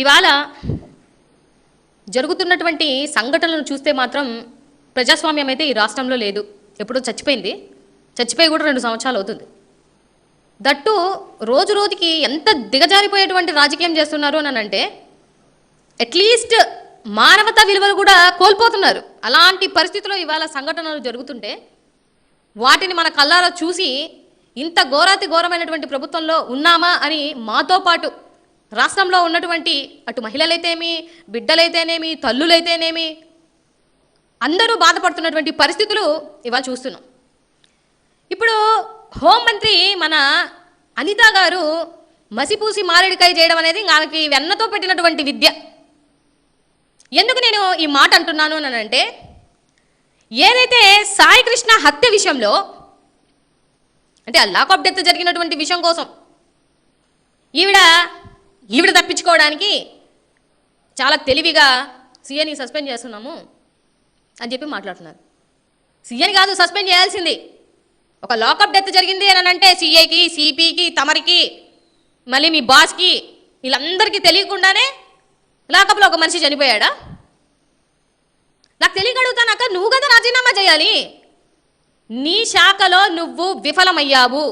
ఇవాళ జరుగుతున్నటువంటి సంఘటనలను చూస్తే మాత్రం ప్రజాస్వామ్యం అయితే ఈ రాష్ట్రంలో లేదు. ఎప్పుడో చచ్చిపోయింది. చచ్చిపోయి కూడా 2 సంవత్సరాలు అవుతుంది. దట్టు రోజు రోజుకి ఎంత దిగజారిపోయేటువంటి రాజకీయం చేస్తున్నారు అని అంటే అట్లీస్ట్ మానవతా విలువలు కూడా కోల్పోతున్నారు. అలాంటి పరిస్థితుల్లో ఇవాళ సంఘటనలు జరుగుతుంటే వాటిని మన కళ్ళారా చూసి ఇంత ఘోరాతి ఘోరమైనటువంటి ప్రభుత్వంలో ఉన్నామా అని మాతో పాటు రాష్ట్రంలో ఉన్నటువంటి అటు మహిళలైతేనేమి, బిడ్డలైతేనేమి, తల్లులైతేనేమి అందరూ బాధపడుతున్నటువంటి పరిస్థితులు ఇవాళ చూస్తున్నాం. ఇప్పుడు హోంమంత్రి మన అనిత గారు మసిపూసి మారేడికాయ చేయడం అనేది ఆమెకి వెన్నతో పెట్టినటువంటి విద్య. ఎందుకు నేను ఈ మాట అంటున్నాను అని అంటే, ఏదైతే సాయి కృష్ణ హత్య విషయంలో అంటే ఆ లాకప్ డెత్ జరిగినటువంటి విషయం కోసం ఈవిడ తప్పించుకోవడానికి చాలా తెలివిగా సీఎని సస్పెండ్ చేస్తున్నాము అని చెప్పి మాట్లాడుతున్నారు. సీఎని కాదు సస్పెండ్ చేయాల్సింది. ఒక లాకప్ డెత్ జరిగింది అని అంటే సీఐకి, సిపికి, తమరికి, మళ్ళీ మీ బాస్కి, వీళ్ళందరికీ తెలియకుండానే లాకప్లో ఒక మనిషి చనిపోయాడా? నాకు తెలియగలుగుతాను అక్క, నువ్వు కదా రాజీనామా చేయాలి. నీ శాఖలో నువ్వు విఫలమయ్యావు.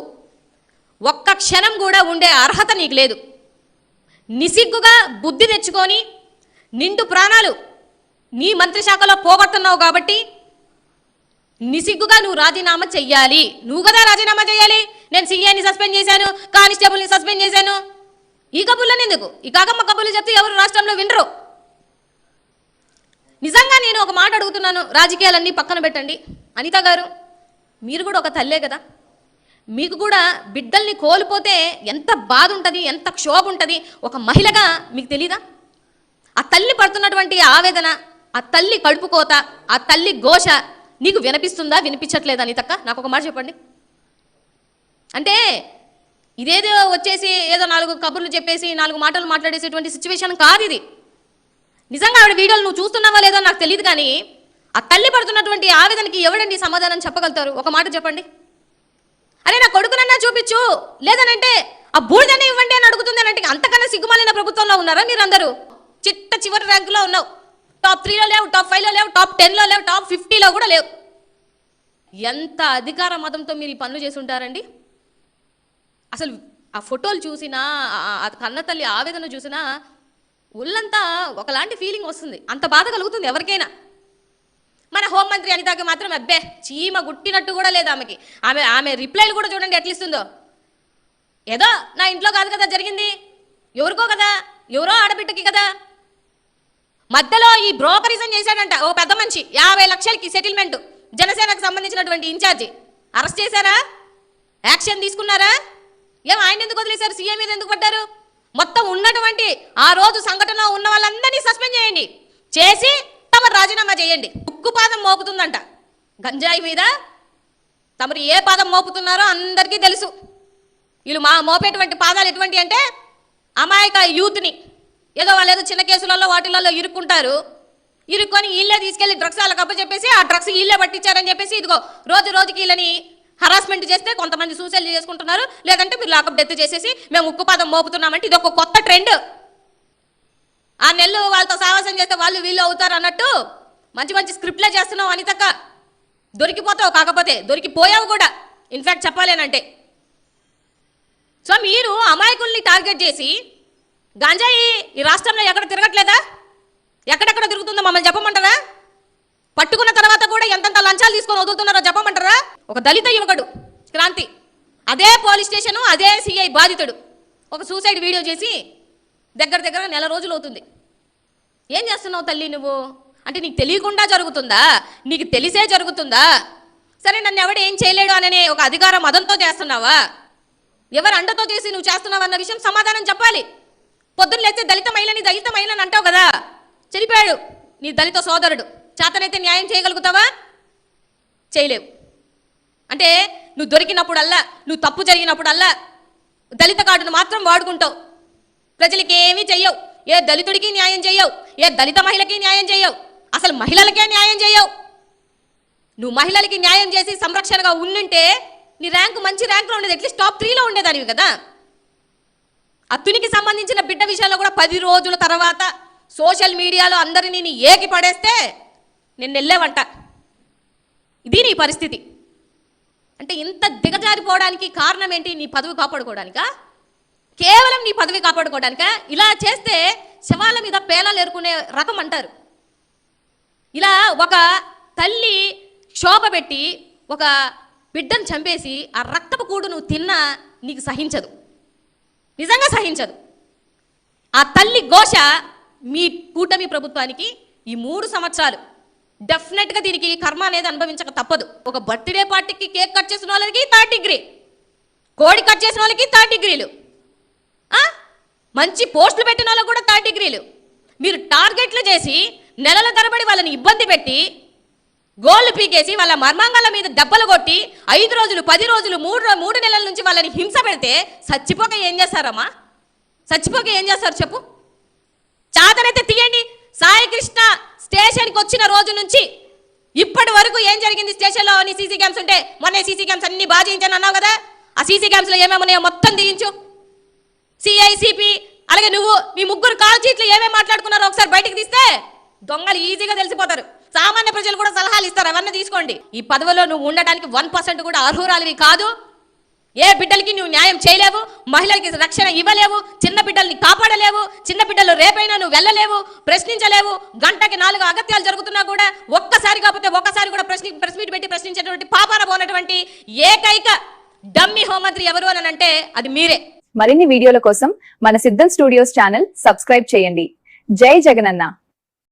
ఒక్క క్షణం కూడా ఉండే అర్హత నీకు లేదు. నిసిగ్గుగా బుద్ధి తెచ్చుకొని నిండు ప్రాణాలు నీ మంత్రి శాఖలో పోగొట్టున్నావు కాబట్టి నిసిగ్గుగా నువ్వు రాజీనామా చెయ్యాలి. నువ్వు కదా రాజీనామా చేయాలి. నేను సీఐని సస్పెండ్ చేశాను, కానిస్టేబుల్ని సస్పెండ్ చేశాను. ఈ కబుర్లని ఎందుకు? ఈ కాకమ్మ కబుర్లు చెప్తే ఎవరు రాష్ట్రంలో వినరు. నిజంగా నేను ఒక మాట అడుగుతున్నాను, రాజకీయాలన్నీ పక్కన పెట్టండి. అనిత గారు, మీరు కూడా ఒక తల్లే కదా. మీకు కూడా బిడ్డల్ని కోల్పోతే ఎంత బాధ ఉంటుంది, ఎంత క్షోభ ఉంటుంది. ఒక మహిళగా మీకు తెలీదా? ఆ తల్లి పడుతున్నటువంటి ఆవేదన, ఆ తల్లి కడుపు కోత, ఆ తల్లి ఘోష నీకు వినిపిస్తుందా, వినిపించట్లేదా? అనితక్క, నాకు ఒక మాట చెప్పండి. అంటే ఇదేదో వచ్చేసి ఏదో 4 కబుర్లు చెప్పేసి 4 మాటలు మాట్లాడేసేటువంటి సిచ్యువేషన్ కాదు ఇది. నిజంగా ఆవిడ వీడియోలు నువ్వు చూస్తున్నావా లేదో నాకు తెలియదు, కానీ ఆ తల్లి పడుతున్నటువంటి ఆవేదనకి ఎవడండి సమాధానం చెప్పగలుగుతారు? ఒక మాట చెప్పండి. అరే నా కొడుకునన్నా చూపించు, లేదనంటే ఆ బూడిదనే ఇవ్వండి అని అడుగుతుంది అని అంటే అంతకన్నా సిగ్గుమాలిన ప్రభుత్వంలో ఉన్నారా మీరందరూ? చిట్ట చివరి ర్యాంకులో ఉన్నావు. టాప్ 3లో లేవు, టాప్ 5లో లేవు, టాప్ 10లో లేవు, టాప్ 50లో కూడా లేవు. ఎంత అధికార మతంతో మీరు ఈ పనులు చేసి ఉంటారండి? అసలు ఆ ఫోటోలు చూసినా, ఆ కన్నతల్లి ఆవేదన చూసినా ఒళ్ళంతా ఒకలాంటి ఫీలింగ్ వస్తుంది. అంత బాధ కలుగుతుంది ఎవరికైనా. మన హోంమంత్రి అనితకి మాత్రం అబ్బే చీమ గుట్టినట్టు కూడా లేదు ఆమెకి. ఆమె రిప్లైలు కూడా చూడండి ఎట్లా ఇస్తుందో. ఏదో నా ఇంట్లో కాదు కదా జరిగింది, ఎవరికో కదా, ఎవరో ఆడబిడ్డకి కదా. మధ్యలో ఈ బ్రోకరిజం చేశాడంట ఓ పెద్ద మనిషి, 50 లక్షలకి సెటిల్మెంట్. జనసేనకు సంబంధించినటువంటి ఇన్ఛార్జి అరెస్ట్ చేశారా? యాక్షన్ తీసుకున్నారా? ఏం ఆయన ఎందుకు వదిలేశారు? సీఎం మీద ఎందుకు పడ్డారు? మొత్తం ఉన్నటువంటి ఆ రోజు సంఘటనలో ఉన్న వాళ్ళందరినీ సస్పెండ్ చేయండి, చేసి తమ రాజీనామా చేయండి. ఉక్కు పాదం మోపుతుందంట గంజాయి మీద. తమరు ఏ పాదం మోపుతున్నారో అందరికీ తెలుసు. వీళ్ళు మోపేటువంటి పాదాలు ఎటువంటి అంటే అమాయక యూత్ని ఏదో వాళ్ళు ఏదో చిన్న కేసులలో వాటిలలో ఇరుక్కుంటారు. ఇరుక్కొని వీళ్ళే తీసుకెళ్లి డ్రగ్స్ వాళ్ళకి అప్పచెప్పేసి ఆ డ్రగ్స్ వీళ్ళే పట్టించారని చెప్పేసి ఇదిగో రోజు రోజుకి వీళ్ళని హరాస్మెంట్ చేస్తే కొంతమంది సూసైడ్ చేసుకుంటున్నారు, లేదంటే మీరు లాకప్ డెత్ చేసేసి మేము ఉక్కుపాదం మోపుతున్నామంటే ఇది ఒక కొత్త ట్రెండ్. ఆ నెల్లు వాళ్ళతో సావాసం చేస్తే వాళ్ళు వీళ్ళు అవుతారు అన్నట్టు మంచి మంచి స్క్రిప్ట్లే చేస్తున్నావు అనితక్క. దొరికిపోతావు, కాకపోతే దొరికిపోయావు కూడా ఇన్ఫ్యాక్ట్ చెప్పాలేనంటే. సో మీరు అమాయకుల్ని టార్గెట్ చేసి గాంజాయి ఈ రాష్ట్రంలో ఎక్కడ తిరగట్లేదా? ఎక్కడెక్కడ తిరుగుతుందో మమ్మల్ని చెప్పమంటారా? పట్టుకున్న తర్వాత కూడా ఎంతంత లంచాలు తీసుకొని వదులుతున్నారో చెప్పమంటారా? ఒక దళిత యువకుడు క్రాంతి, అదే పోలీస్ స్టేషను, అదే సిఐ బాధితుడు ఒక సూసైడ్ వీడియో చేసి దగ్గర 1 రోజులు అవుతుంది. ఏం చేస్తున్నావు తల్లి నువ్వు? అంటే నీకు తెలియకుండా జరుగుతుందా? నీకు తెలిసే జరుగుతుందా? సరే నన్ను ఎవడు ఏం చేయలేడు అనే ఒక అధికార మదంతో చేస్తున్నావా? ఎవరు అండతో చేసి నువ్వు చేస్తున్నావు అన్న విషయం సమాధానం చెప్పాలి. పొద్దున్న లేస్తే దళిత మహిళని అంటావు కదా, చనిపోయాడు నీ దళిత సోదరుడు, చేతనైతే న్యాయం చేయగలుగుతావా? చేయలేవు. అంటే నువ్వు దొరికినప్పుడల్లా, నువ్వు తప్పు జరిగినప్పుడల్లా దళిత కార్డును మాత్రం వాడుకుంటావు. ప్రజలకి ఏమీ చెయ్యవు. ఏ దళితుడికి న్యాయం చెయ్యవు, ఏ దళిత మహిళకి న్యాయం చెయ్యవు, అసలు మహిళలకే న్యాయం చెయ్యవు. నువ్వు మహిళలకి న్యాయం చేసి సంరక్షణగా ఉండుంటే నీ ర్యాంకు మంచి ర్యాంకులో ఉండేది, అట్లీస్ట్ టాప్ 3లో ఉండేదానివి కదా. అత్తునికి సంబంధించిన బిడ్డ విషయంలో కూడా 10 రోజుల తర్వాత సోషల్ మీడియాలో అందరినీ నీ ఏకి పడేస్తే నేను వెళ్ళేవంట. ఇది నీ పరిస్థితి. అంటే ఇంత దిగజారిపోవడానికి కారణం ఏంటి? నీ పదవి కాపాడుకోవడానికా? కేవలం నీ పదవి కాపాడుకోవడానికా? ఇలా చేస్తే శవాల మీద పేలాలు ఏరుకునే రకం అంటారు. ఇలా ఒక తల్లి క్షోభ పెట్టి ఒక బిడ్డను చంపేసి ఆ రక్తపు కూడు నువ్వు తిన్నా నీకు సహించదు, నిజంగా సహించదు. ఆ తల్లి ఘోష మీ కూటమి ప్రభుత్వానికి ఈ 3 సంవత్సరాలు డెఫినెట్గా దీనికి కర్మ అనేది అనుభవించక తప్పదు. ఒక బర్త్డే పార్టీకి కేక్ కట్ చేసిన వాళ్ళకి 3rd డిగ్రీ, కోడి కట్ చేసిన వాళ్ళకి 3rd డిగ్రీలు, మంచి పోస్టులు పెట్టిన వాళ్ళకి కూడా 3rd డిగ్రీలు. మీరు టార్గెట్లు చేసి నెలల తరబడి వాళ్ళని ఇబ్బంది పెట్టి గోళ్ళు పీకేసి వాళ్ళ మర్మాంగాల మీద దెబ్బలు కొట్టి 5 రోజులు 10 రోజులు 3 నెలల నుంచి వాళ్ళని హింస పెడితే చచ్చిపోక ఏం చేస్తారమ్మా? చచ్చిపోక ఏం చేస్తారు చెప్పు? చాదనైతే తీయండి. సాయి కృష్ణ స్టేషన్కి వచ్చిన రోజు నుంచి ఇప్పటి వరకు ఏం జరిగింది స్టేషన్లో? నీ సీసీ క్యామ్స్ ఉంటే మొన్న సీసీ క్యామ్స్ అన్ని బాగా చేయించాను అన్నావు కదా, ఆ సీసీ క్యామ్స్లో ఏమేమి ఉన్నాయో మొత్తం తీయించు. సిఐసిపి అలాగే నువ్వు మీ 3 కాల్ చీట్లు ఏమేమి మాట్లాడుకున్నారో ఒకసారి బయటికి తీస్తే దొంగలు ఈజీగా తెలిసిపోతారు. సామాన్య ప్రజలు కూడా సలహాలు ఇస్తారు, అవన్నీ తీసుకోండి. ఈ పదవిలో నువ్వు ఉండడానికి 1% కూడా అర్హురాలివి కాదు. ఏ బిడ్డలకి నువ్వు న్యాయం చేయలేవు, మహిళలకి రక్షణ ఇవ్వలేవు, చిన్న బిడ్డల్ని కాపాడలేవు, చిన్న బిడ్డలు రేపైనా నువ్వు వెళ్ళలేవు, ప్రశ్నించలేవు. గంటకి 4 అగత్యాలు జరుగుతున్నా కూడా ఒక్కసారి కాకపోతే ఒక్కసారి కూడా ప్రెస్ మీట్ పెట్టి ప్రశ్నించేటువంటి పాపాన పోనటువంటి ఏకైక డమ్మి హోంమంత్రి ఎవరు అని అంటే అది మీరే. మరిన్ని వీడియోల కోసం మన సిద్ధం స్టూడియోస్ ఛానల్ సబ్స్క్రైబ్ చేయండి. జై జగనన్న.